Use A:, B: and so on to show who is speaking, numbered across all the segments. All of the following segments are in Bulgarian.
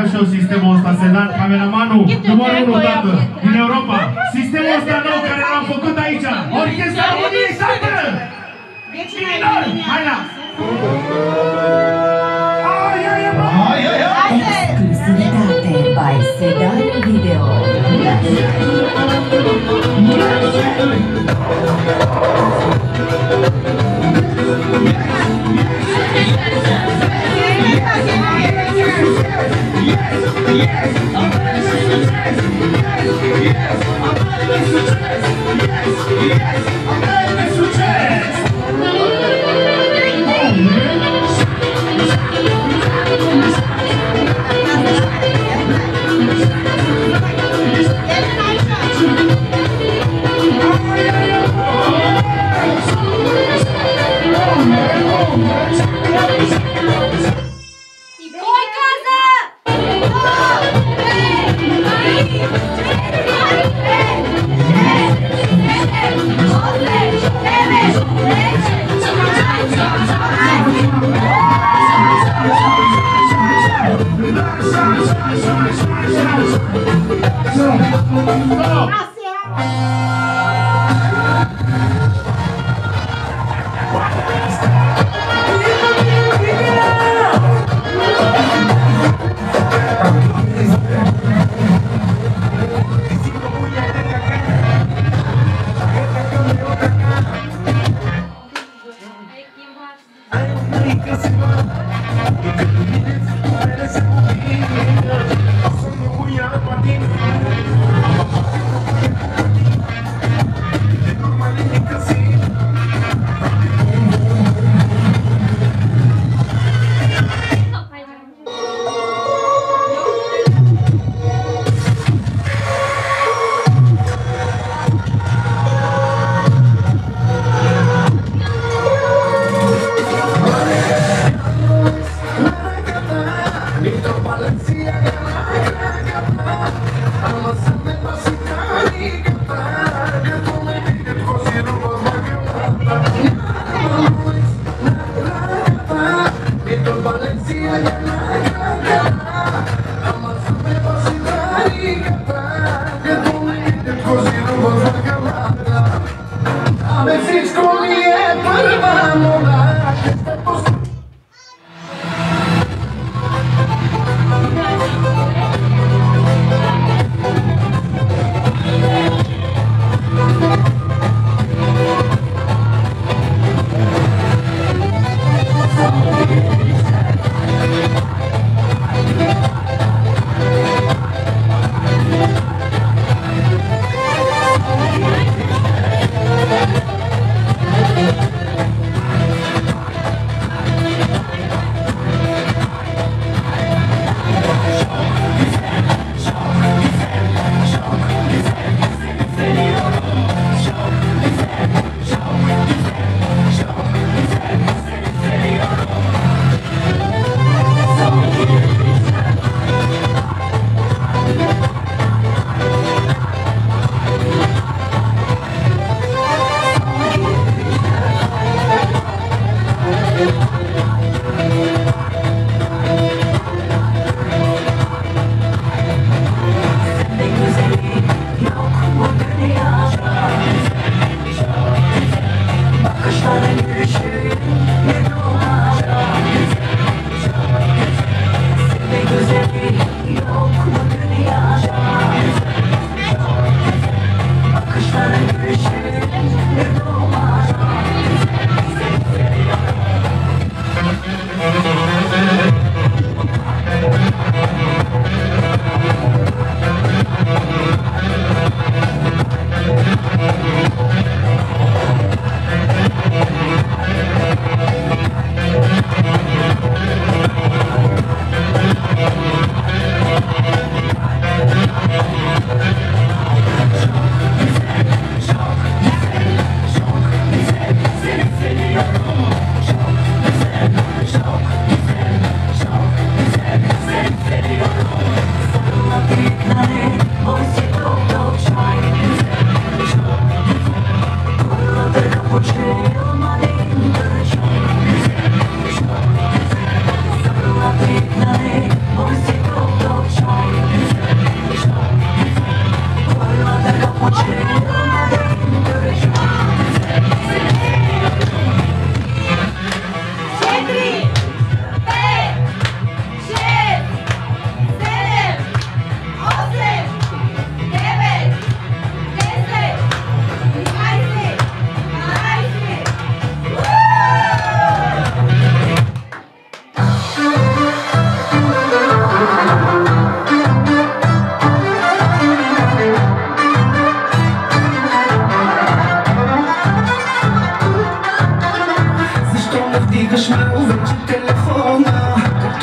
A: și eu sistemul ăsta, Sedan, cameramanul, numărul 1, tată, din Europa. Sistemul ăsta nou care l-am făcut aici, Orchestra României, tată! Minor! Hai la!
B: Exclusivitate by Sedan Video.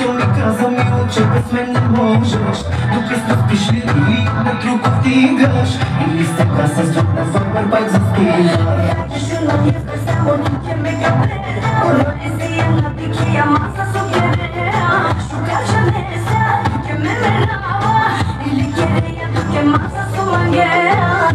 C: Приятел ми каза мило, че без мен не можеш. Докъсно спиш ли или на друг вдигаш? Или сега с друг на фарбър пак застигаш?
D: Желание само че ме капера. Роди си една пикия маса сукерера. Шукача не са, че ме мерава. Или керея тук е маса сумангера.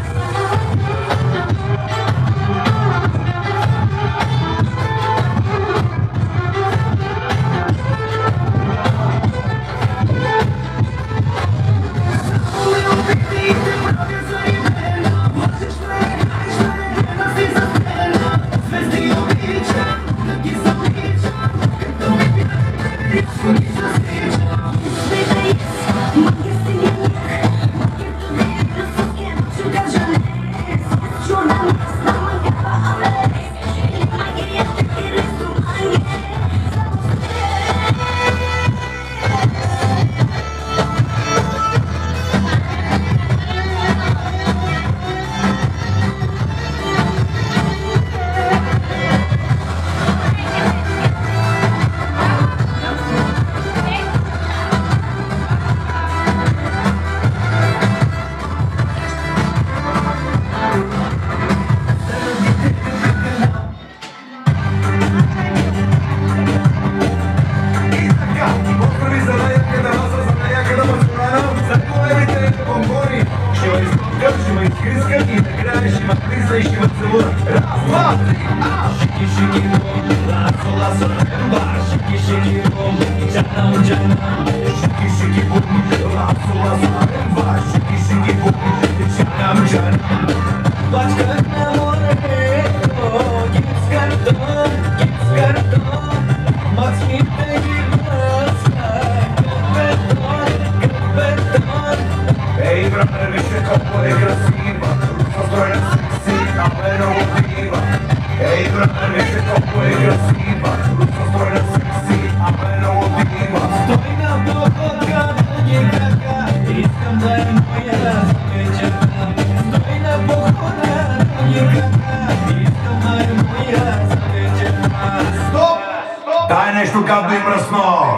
A: Дай нещо гадно и мръсно!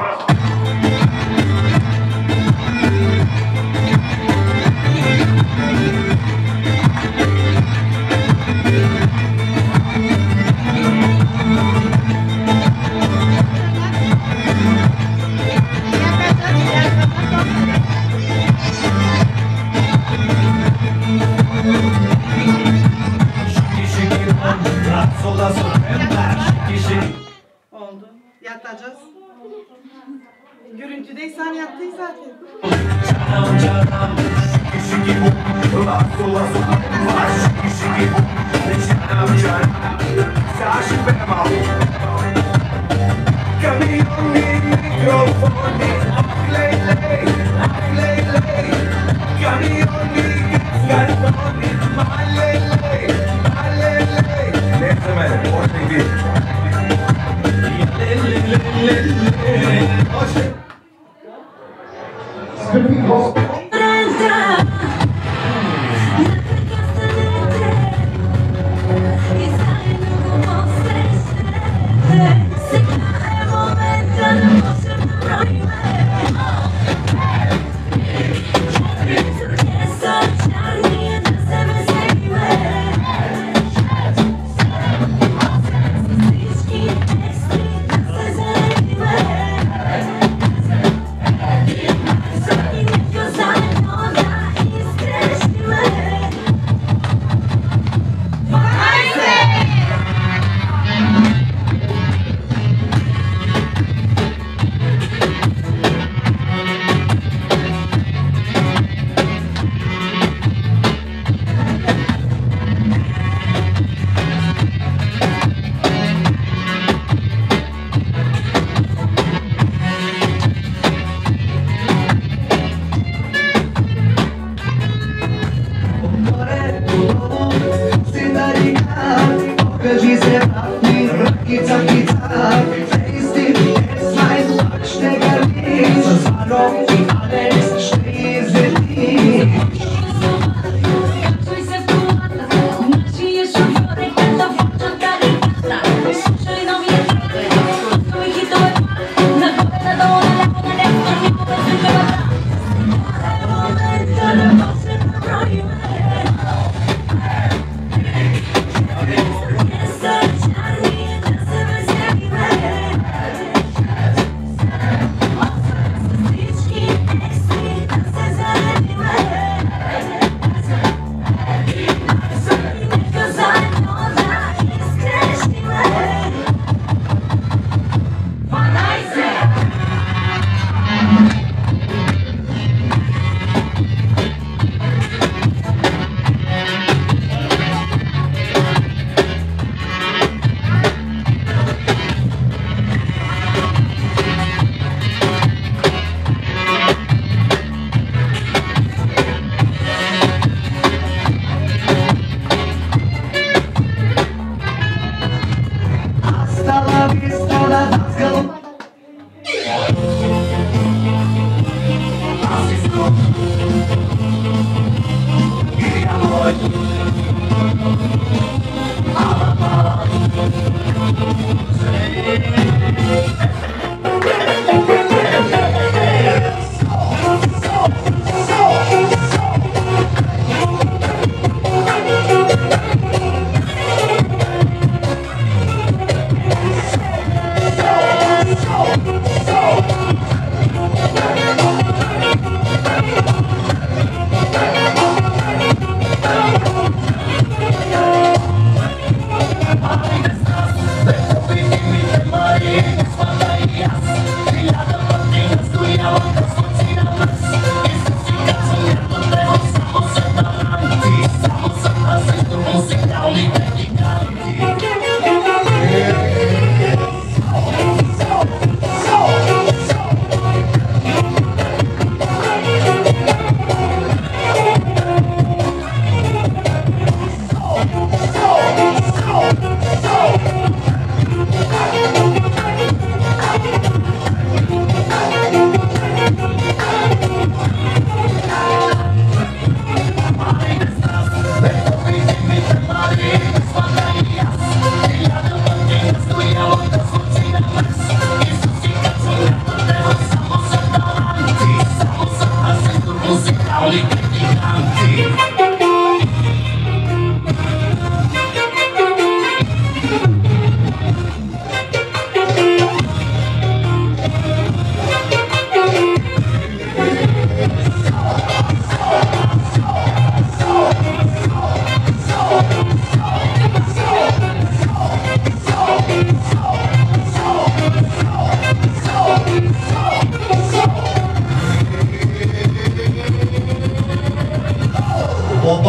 E: Oldu. Yatacağız. Görüntüdeysen yattın zaten.
D: Cause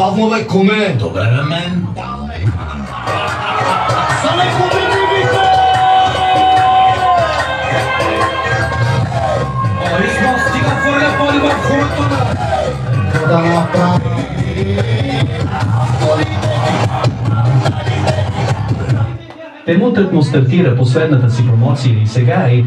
F: bavno, bă, cum e?
G: Dobre, bă, men.
F: Să ne cuvinte! Arisma, stiga fără paliva, furtună!
H: Темутът му стартира последната си промоция и сега е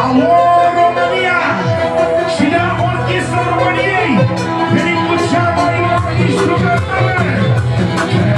A: Alo, România! Și de la Orchestra României venim cu cea mai nouă instrumentare!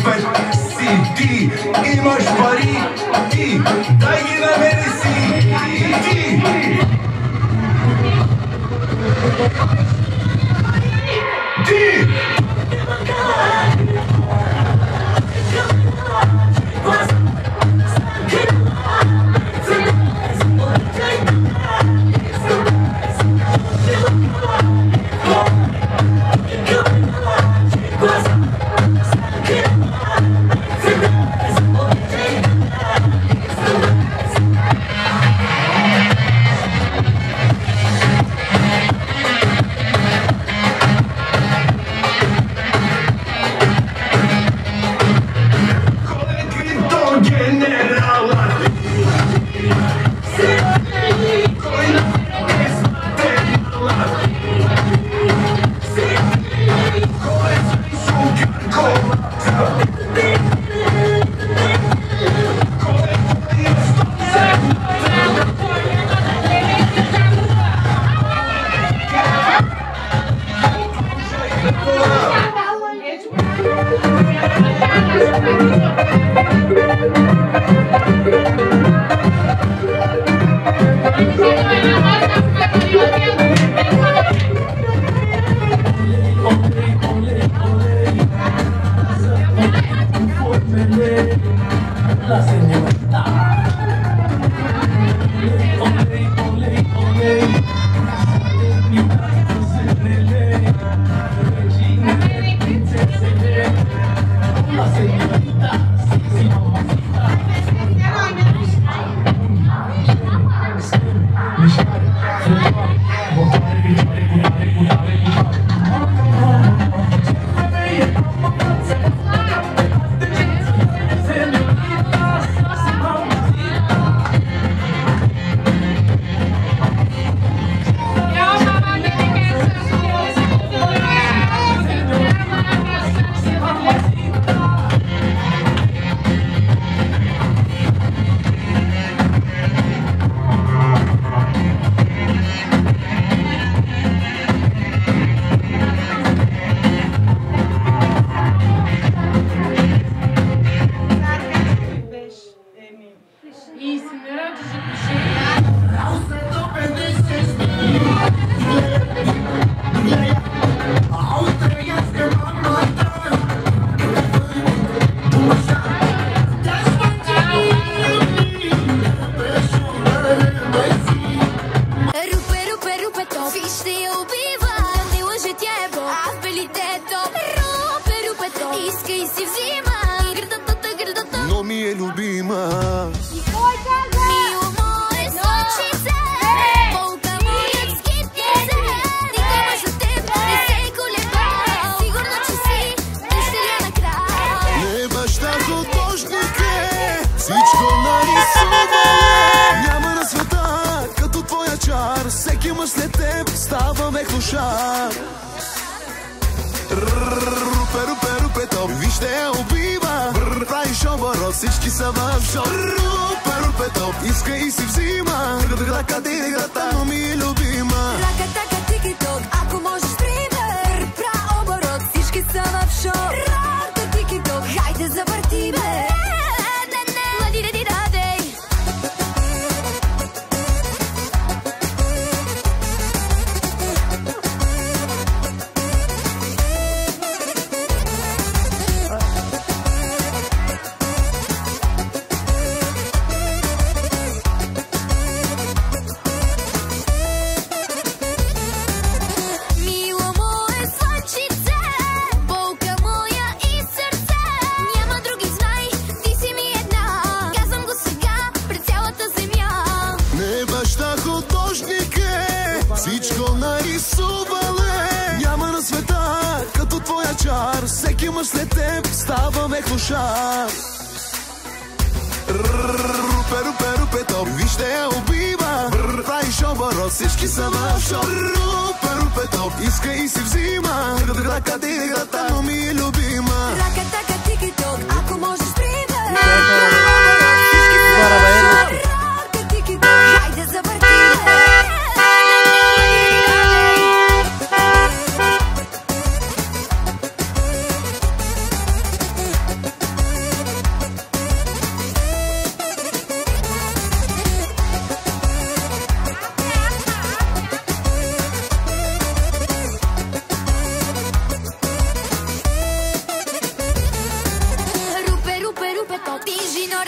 C: пет си ти, имаш пари ти, дай ги на мене си ти. Ти!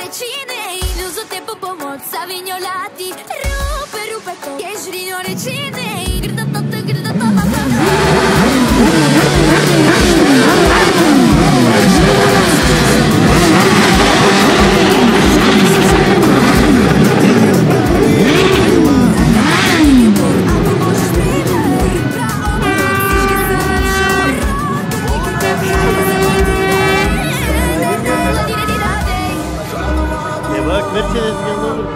G: cine, illuso tempo pomoc, savignolati, rupe to, ești rione cine, grida tata,
I: Bak Mercedes yanında olur.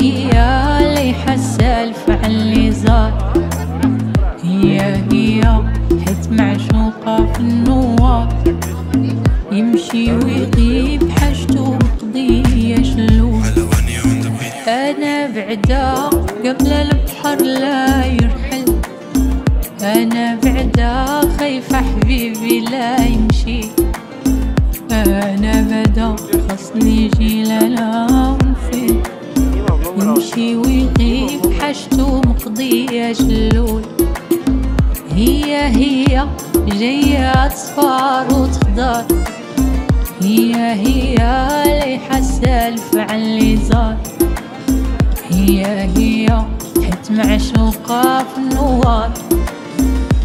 J: هي اللي حسالف عن اللي زار، هي حيت معشوقة في النوار، يمشي ويغيب حاجته مقضية شلون. أنا بعدا قبل البحر لا يرحل، أنا بعدا خايفة حبيبي لا يمشي، أنا بدا خصني يجي لا ونفيد، يمشي ويغيب حاجته مقضية شلول. هي جاية تصفار وتخضر، هي اللي حسالف عن اللي زار، هي حيت معشوقة في النوار،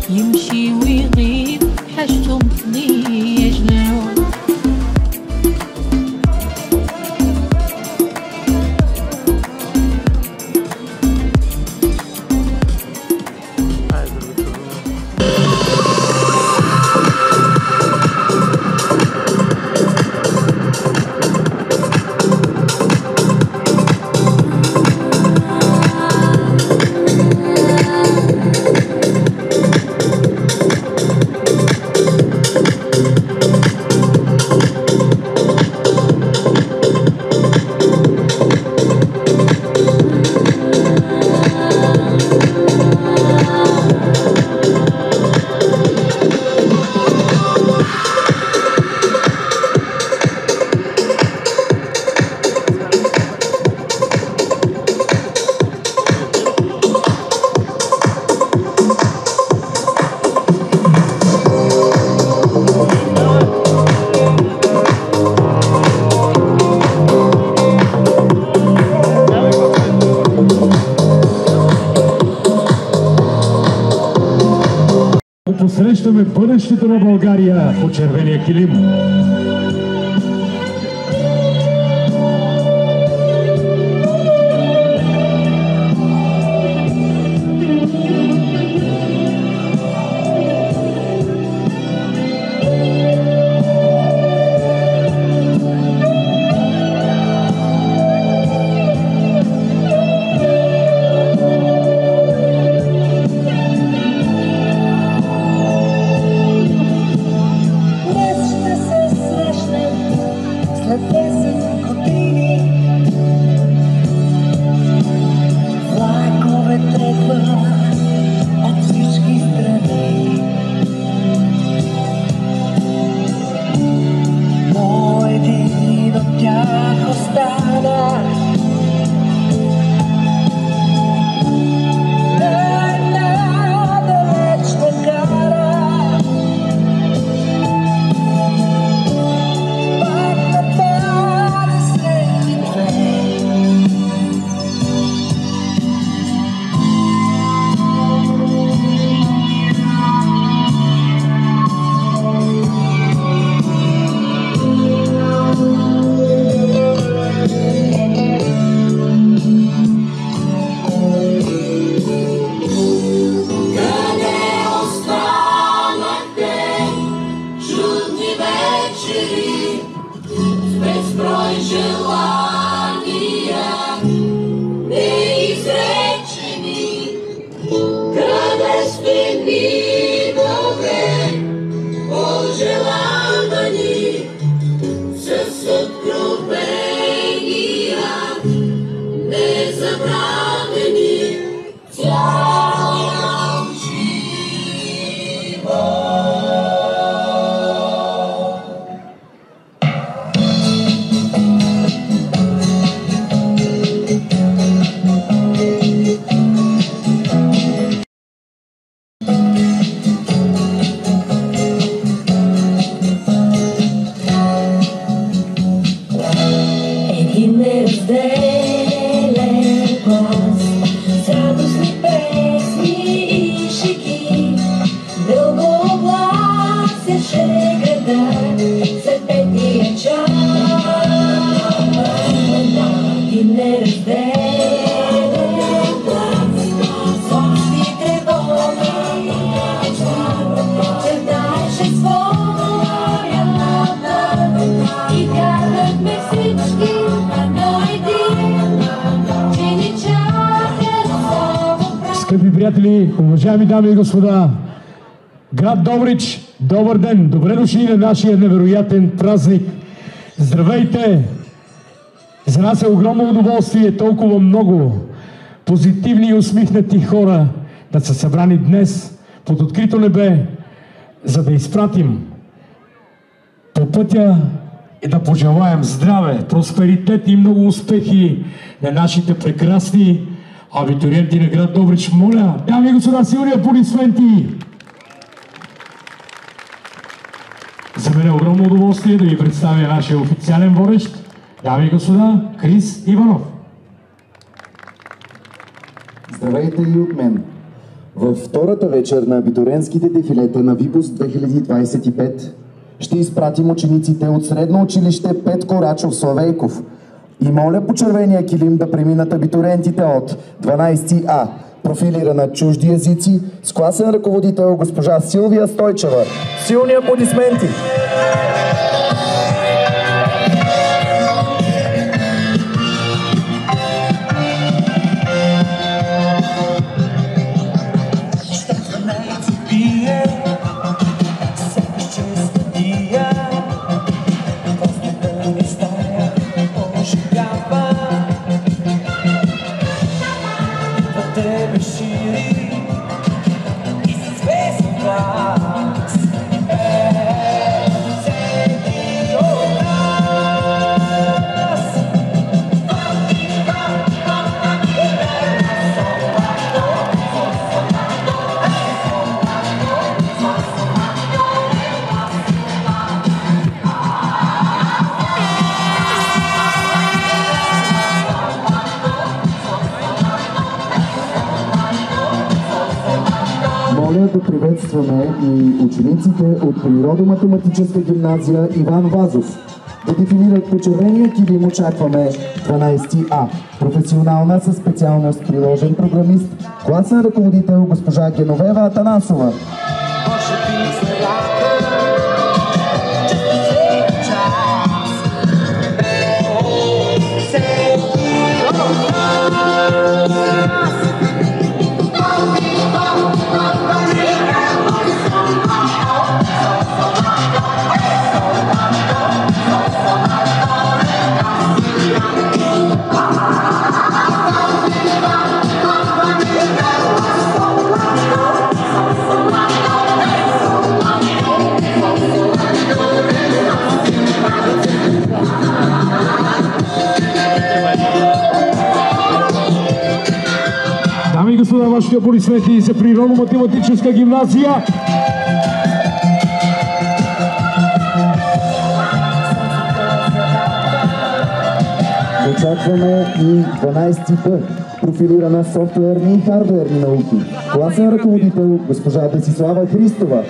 J: يمشي ويغيب حاجته مقضية شلول.
K: Посрещаме бъдещето на България по червения килим.
D: Ще се срещнем.
K: Скъпи приятели, уважаеми дами и господа, град Добрич, добър ден! Добре дошли на нашия невероятен празник! Здравейте! За нас е огромно удоволствие толкова много позитивни и усмихнати хора да са събрани днес под открито небе, за да изпратим по пътя и да пожелаем здраве, просперитет и много успехи на нашите прекрасни абитуриенти на град Добрич. Моля, дами и господа, силни аплодисменти! За мен е огромно удоволствие да ви представя нашия официален водещ, дами и господа, Крис Иванов.
L: Здравейте и от мен! Във втората вечер на абитуриентските дефилета на Випуск 2025 ще изпратим учениците от средно училище Петко Рачов Славейков. И моля по червения килим да преминат абитуриентите от 12А, профилирана чужди езици, с класен ръководител госпожа Силвия Стойчева. Силни аплодисменти! Да приветстваме и учениците от Природо-математическа гимназия Иван Вазов. Да дефинират по червения килим очакваме 12А, професионална със специалност приложен програмист, класен ръководител госпожа Геновева Атанасова.
K: Дами и господа, вашите аплодисменти за Природо-математическа гимназия.
L: Очакваме и 12Б, профилирана софтуерни и хардуерни науки. Класен ръководител госпожа Десислава Христова.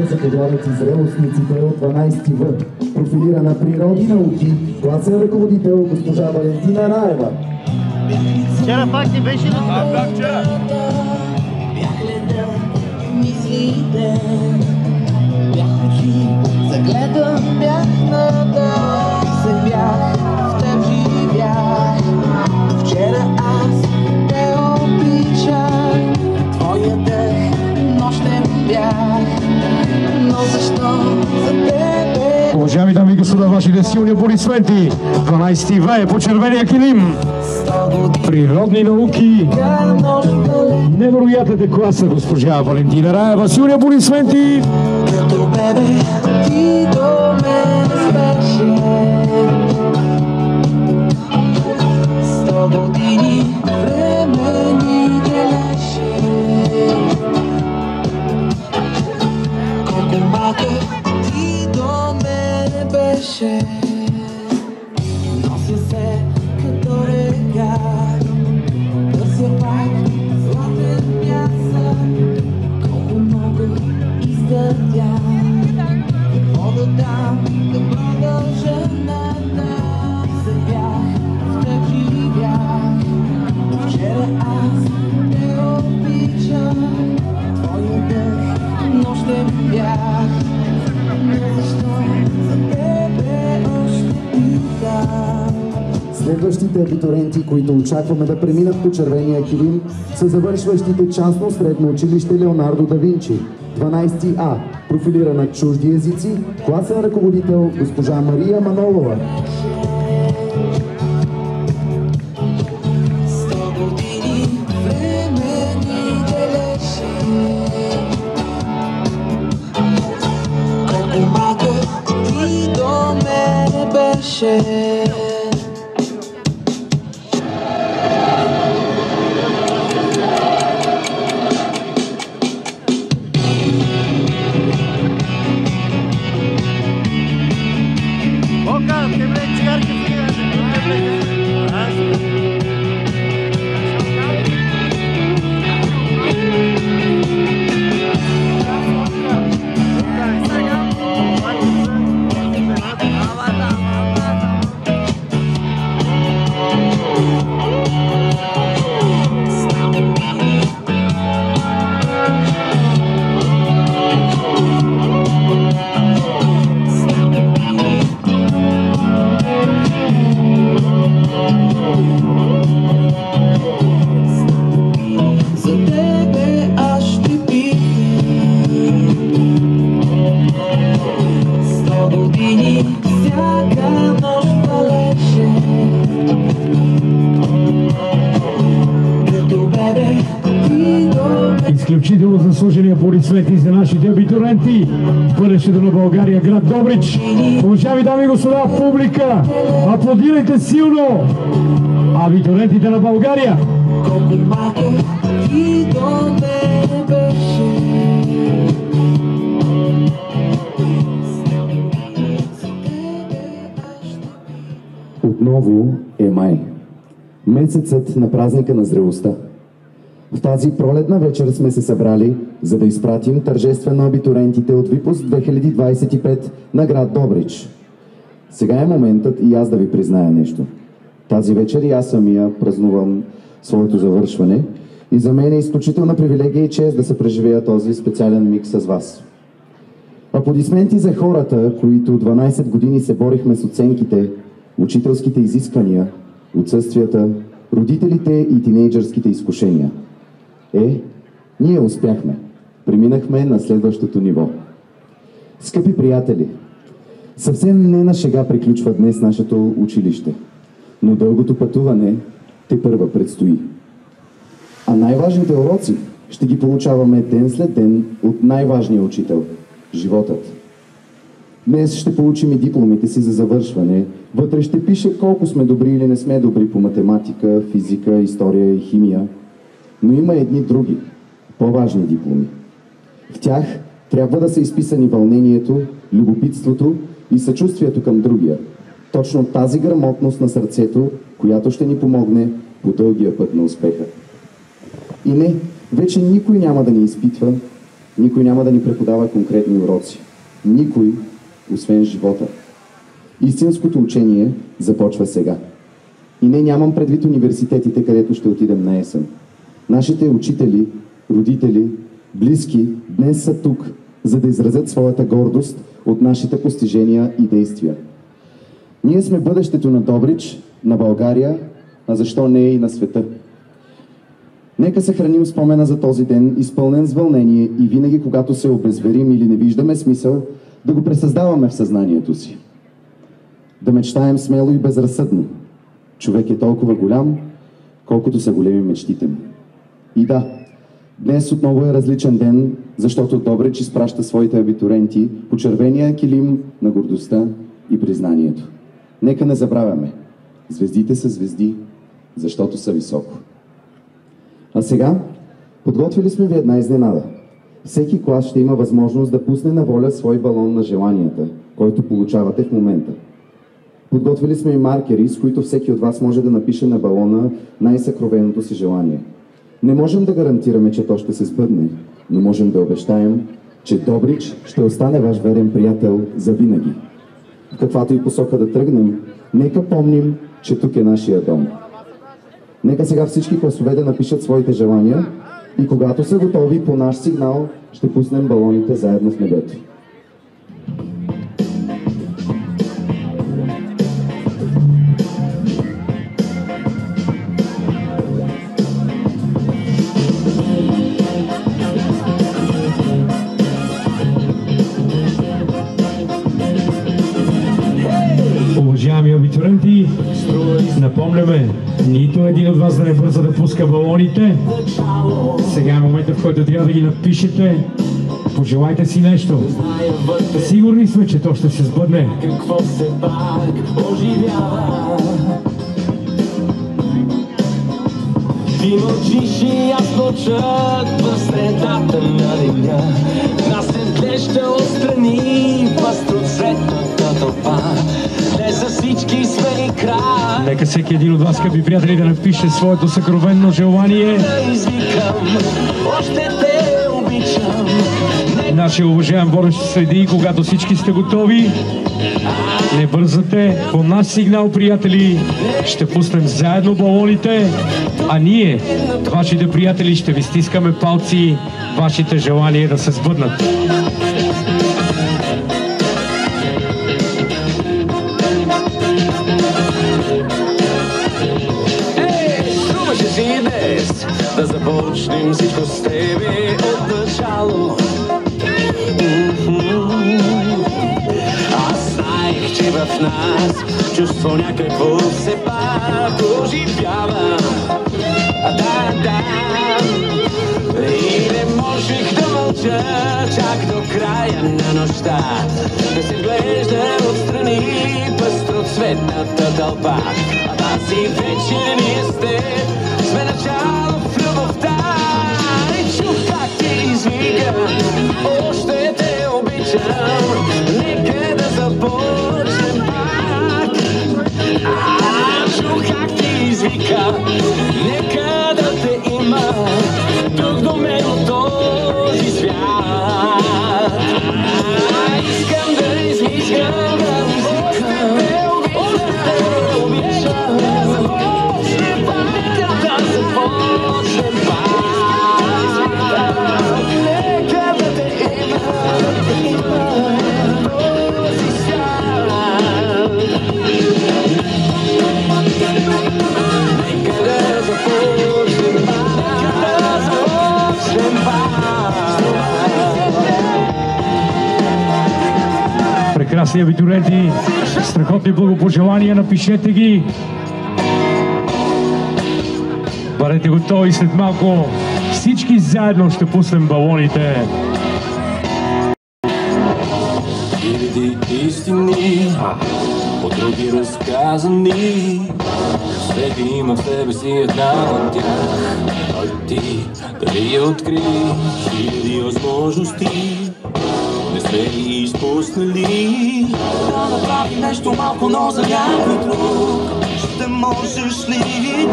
L: Заповядат и зрелостниците от 12В, профилирана природни науки, класен ръководител госпожа Валентина Раева.
I: Вчера пак не беше ли това?
F: Да, вчера.
C: Бях леден, мислите, бях очи, загледан бях надолу, се бях, в теб живях. Вчера аз те обичах, твоя дъх нощен бях.
K: Уважаеми дами и господа, вашите силни аплодисменти. 12 В по червения килим. Природни науки. Невероятната класа, госпожа Валентина Раева. Силни аплодисменти.
C: Нося се като река, търся пак златен пясък. Колко много изтърпя, какво да дам да продължа натам. За бях, в теб живях, вчера аз те обичам. Твой дъх нощем бях, защо за тебе още питам.
L: Следващите абитуриенти, които очакваме да преминат по червения килим, са завършващите частно средно училище Леонардо да Винчи, 12 А, профилирана чужди езици, класен ръководител госпожа Мария Манолова.
K: Изключително заслужени аплодисменти за нашите абитуриенти. Бъдещето на България, град Добрич. Уважаеми дами и господа, публика, аплодирайте силно абитуриентите на България.
L: Отново е май. Месецът на празника на зрелостта. В тази пролетна вечер сме се събрали, за да изпратим тържествено абитуриентите от Випуск 2025 на град Добрич. Сега е моментът и аз да ви призная нещо. Тази вечер и аз самия празнувам своето завършване и за мен е изключителна привилегия и чест да се преживея този специален миг с вас. Аплодисменти за хората, които 12 години се борихме с оценките, учителските изисквания, отсъствията, родителите и тинейджърските изкушения. Ние успяхме. Преминахме на следващото ниво. Скъпи приятели, съвсем не на шега приключва днес нашето училище, но дългото пътуване тепърва предстои. А най-важните уроци ще ги получаваме ден след ден от най-важния учител – животът. Днес ще получим и дипломите си за завършване. Вътре ще пише колко сме добри или не сме добри по математика, физика, история и химия. Но има едни други, по-важни дипломи. В тях трябва да са изписани вълнението, любопитството и съчувствието към другия. Точно тази грамотност на сърцето, която ще ни помогне по дългия път на успеха. И не, вече никой няма да ни изпитва, никой няма да ни преподава конкретни уроци. Никой, освен живота. Истинското учение започва сега. И не, нямам предвид университетите, където ще отидем на есен. Нашите учители, родители, близки днес са тук, за да изразят своята гордост от нашите постижения и действия. Ние сме бъдещето на Добрич, на България, а защо не и на света. Нека съхраним спомена за този ден, изпълнен с вълнение и винаги, когато се обезверим или не виждаме смисъл, да го пресъздаваме в съзнанието си. Да мечтаем смело и безразсъдно. Човек е толкова голям, колкото са големи мечтите му. И да, днес отново е различен ден, защото Добрич изпраща своите абитуриенти по червения килим на гордостта и признанието. Нека не забравяме. Звездите са звезди, защото са високо. А сега подготвили сме ви една изненада. Всеки клас ще има възможност да пусне на воля свой балон на желанията, който получавате в момента. Подготвили сме и маркери, с които всеки от вас може да напише на балона най-съкровеното си желание. Не можем да гарантираме, че то ще се сбъдне, но можем да обещаем, че Добрич ще остане ваш верен приятел завинаги. В каквато и посока да тръгнем, нека помним, че тук е нашия дом. Нека сега всички класове да напишат своите желания и когато са готови по наш сигнал, ще пуснем балоните заедно в небето.
K: Уважаеми абитуриенти, напомняме, нито един от вас да не бърза да пуска балоните. Сега е момента, в който трябва да ги напишете. Пожелайте си нещо. Сигурни сме, че то ще се сбъдне.
C: Какво се пак оживява? Ти мълчиш и аз мълчат в средата на деня. Нас се глежда отстрани пъстроцветната тълпа. Днес за всички сме и край.
K: Нека всеки един от вас, скъпи приятели, да напише своето съкровенно желание.
C: Да извикам, още те обичам.
K: Нашия уважаем водещ следи, когато всички сте готови. Не бързате, по наш сигнал, приятели, ще пуснем заедно балоните, а ние, вашите приятели, ще ви стискаме палци, вашите желания да се сбъднат.
C: Струваше си днес да започнем всичко с тебе от начало. Аз знаех, че в нас чувство някакво се пак оживява. Да. И не можех да мълча чак до края на нощта. Да се глежда отстрани пъстроцветната тълпа. А тази вечер ние с теб сме начало в любовта. И чух как ти извика, още те обичам. Нека да започнем пак. Чух как ти извика, нека да те има тук до мен от този свят. Искам да извикам, още те обичам. Започнем пак, да започнем пак. Нека да те има този свят. Нека да започнем пак.
K: Прекрасни абитуриенти, страхотни благопожелания, напишете ги. Бъдете готови, след малко всички заедно ще пуснем балоните.
C: Хиляди истини, от други разказани. Всеки има в себе си една от тях. А ти дали я откри? Хиляди възможности не сме ли изпуснали? Да направим нещо малко, но за някой друг. Ще можеш ли ти?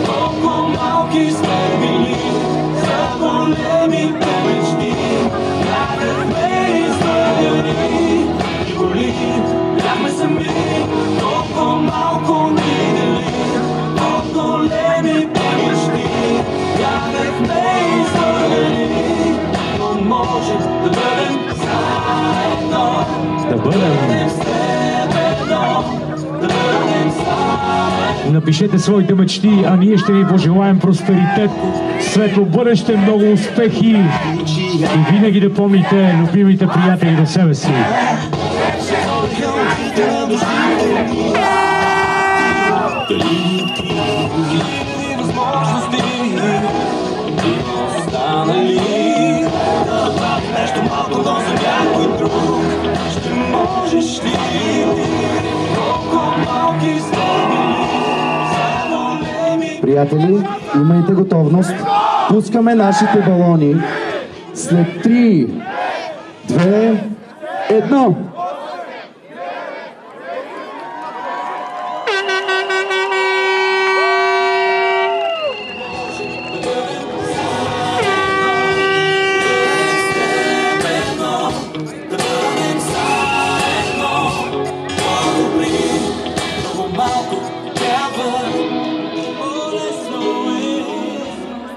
C: Колко малки сме били за големите мечти. Бяхме изпълнени и боли, бяхме сами. Толкова малко ни дели от големите мечти. Бяхме изпълнени, но може да бъдем заедно.
K: Да бъдем. Напишете своите мечти, а ние ще ви пожелаем просперитет, светло бъдеще, много успехи и винаги да помните любимите приятели до себе си.
C: на душите ни. Дали открили възможности, има останали да добавим нещо малко за някой друг. Ще можеш ли колко малки сте били за големи?
L: Приятели, имайте готовност. Пускаме нашите балони. След 3, 2, 1.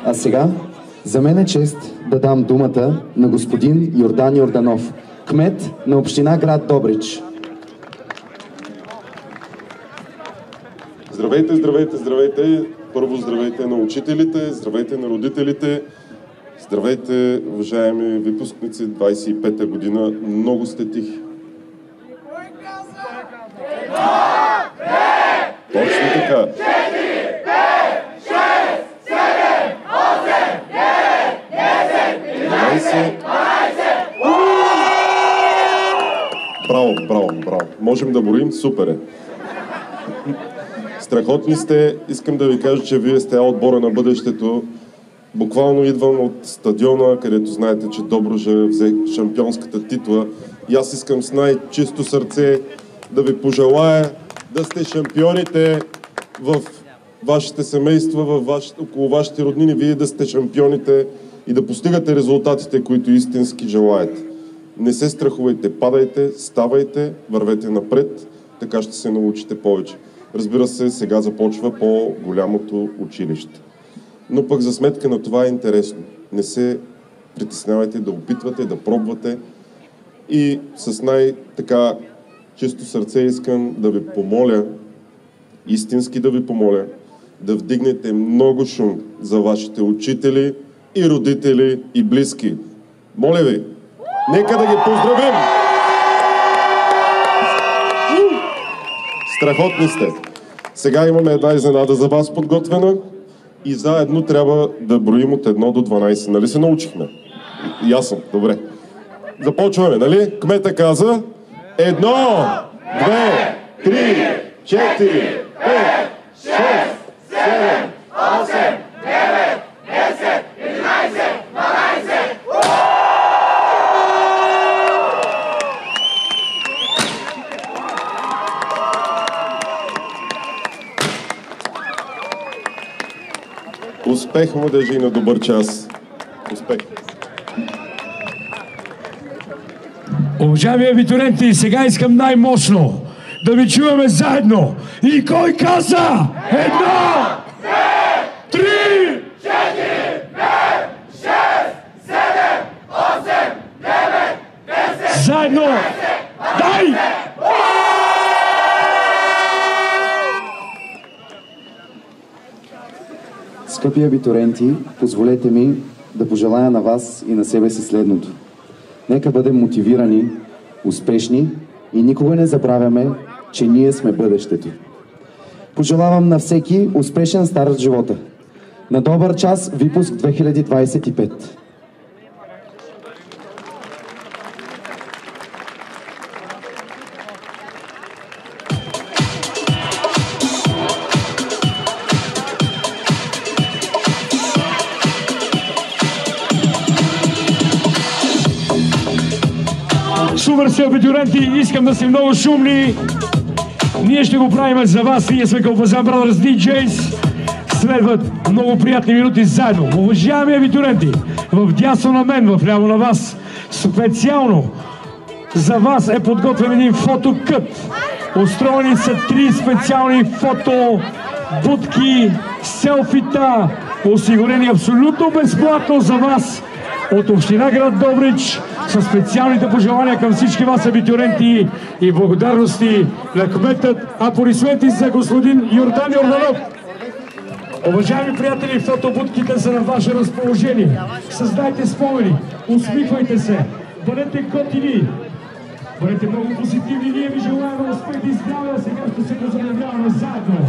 L: А сега, за мен е чест да дам думата на господин Йордан Йорданов, кмет на община град Добрич.
M: Здравейте, здравейте, здравейте! Първо здравейте на учителите, здравейте на родителите, здравейте, уважаеми випускници, 25-та година, много сте тихи. Точно така. Браво, браво, браво. Можем да борим, супер е. Страхотни сте. Искам да ви кажа, че вие сте отбора на бъдещето. Буквално идвам от стадиона, където знаете, че Добруджа взе шампионската титла. И аз искам с най-чисто сърце да ви пожелая да сте шампионите в вашите семейства, около вашите роднини, вие да сте шампионите и да постигате резултатите, които истински желаете. Не се страхувайте, падайте, ставайте, вървете напред, така ще се научите повече. Разбира се, сега започва по-голямото училище. Но пък за сметка на това е интересно. Не се притеснявайте да опитвате, да пробвате. И с най-така чисто сърце искам да ви помоля, истински да ви помоля, да вдигнете много шум за вашите учители и родители и близки. Моля ви, нека да ги поздравим! Страхотни сте! Сега имаме една изненада за вас подготвена и заедно трябва да броим от 1 до 12. Нали се научихме? И аз съм. Добре. Започваме, нали? Кмета каза 1, 2, 3, 4, 5, 6, 7, 8, 9, 10, 11, 12. Успех, младежи, на добър час. Успех!
K: Уважаеми абитуриенти, сега искам най-мощно да ви чуваме заедно. И кой каза? 1, 2, 3, 4, 5, 6, 7, 8, 9, 10. Заедно! Дай!
L: Скъпи абитуриенти, позволете ми да пожелая на вас и на себе си следното. Нека бъдем мотивирани, успешни и никога не забравяме, че ние сме бъдещето. Пожелавам на всеки успешен старт в живота. На добър час, випуск 2025.
K: Супер сте, абитуриенти, искам да сте много шумни. Ние ще го правим за вас. Ние сме Калпазан Brothers DJs. Следват много приятни минути заедно. Уважаеми абитуриенти, в дясно на мен, в ляво на вас, специално за вас е подготвен един фотокът. Устроени са 3 специални фотобудки, селфита, осигурени абсолютно безплатно за вас от община град Добрич, със специалните пожелания към всички вас абитуриенти и благодарности на кметът. Аплодисменти за господин Йордан Йорданов. Уважаеми приятели, фотобудките са на ваше разположение. Създайте спомени, усмихвайте се, бъдете готини. Бъдете много позитивни, ние ви желаем успех и здраве, сега ще се поздравяваме заедно.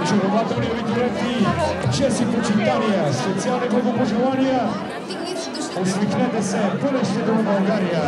K: Очарователни абитуриенти, чест и почитания, специални благопожелания. Усмихнете се, бъдещето на България!